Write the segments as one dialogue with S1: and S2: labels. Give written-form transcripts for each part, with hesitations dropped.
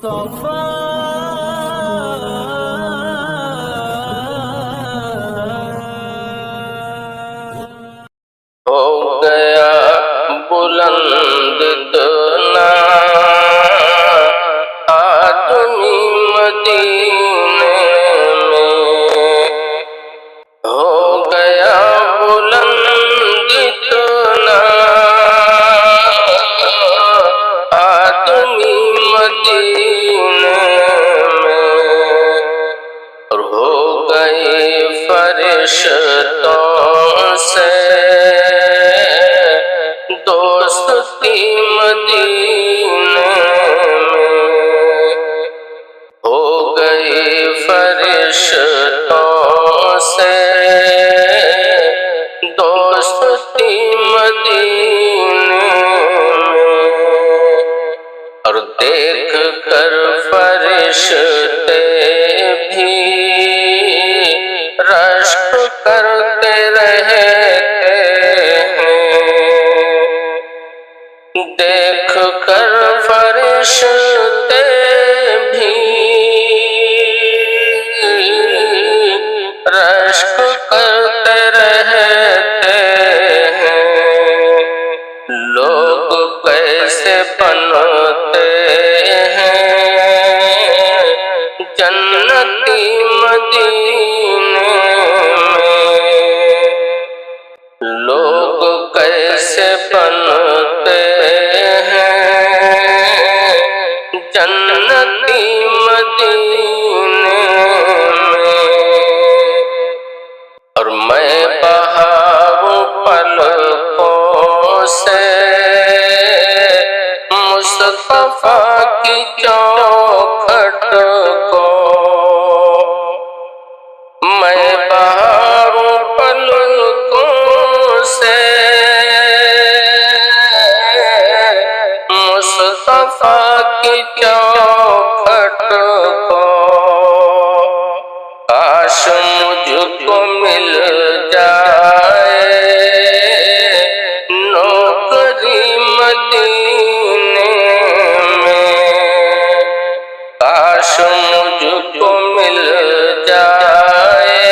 S1: مصطفیٰ
S2: ہو گیا بلند دنا آدمی مدینے میں، ہو گیا بلند دنا آدمی مدینے میں، اور ہو گئی فرشتوں سے دوستی مدینے میں، ہو گئی فرشتوں سے دوستی مدینے میں، اور دیکھ کر فرشتے بھی رشک کرتے رہتے ہیں، دیکھ کر فرشتے بھی رشک کرتے رہتے ہیں، لوگ کیسے بنتے ہیں جنتی مدینے میں، لوگ کیسے بنتے ہیں جنتی مدینے میں، اور میں بہاؤں پلکوں سے مصطفیٰ کی چوکھٹ کو، میں بہاؤں پلکوں سے مصطفیٰ کی چوکھٹ کو، کاش مجھ کو مل جائے نوکری مدینے میں، کاش مجھ کو مل جائے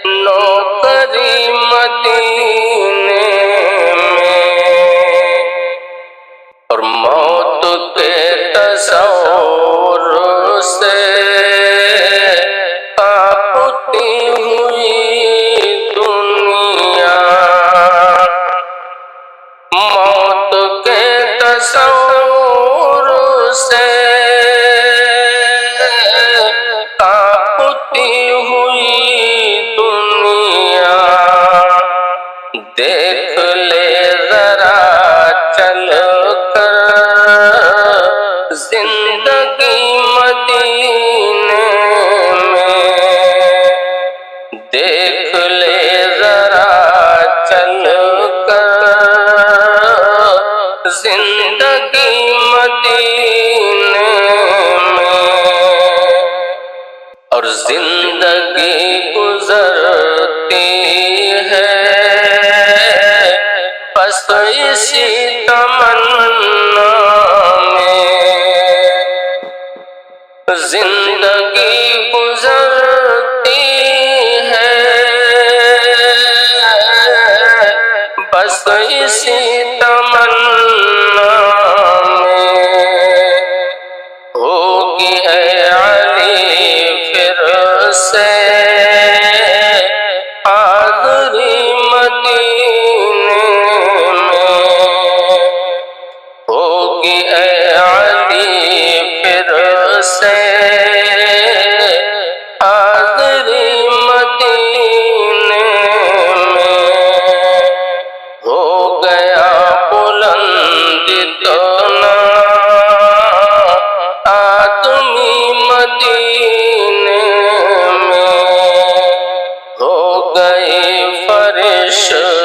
S2: نوکری مدینے میں، اور موت کے تصور سے کانپتی ہوئی دنیا، موت کے تصور سے کانپتی ہوئی دنیا، دیکھ لے ذرا چل کر زندگی مدینے میں، دیکھ لے ذرا چل کر زندگی مدینے میں، اور زندگی گزرتی ہے بس اسی تمنا میں، زندگی گزرتی ہے بس اسی تمنا میں، ہوگی اے علی پھر سے حاضری مدینے میں، ہوگی اے علی پھر سے حاضری مدینے میں، ہو گیا بلند دنا آدمی مدینے میں، ہو گئی فرشتے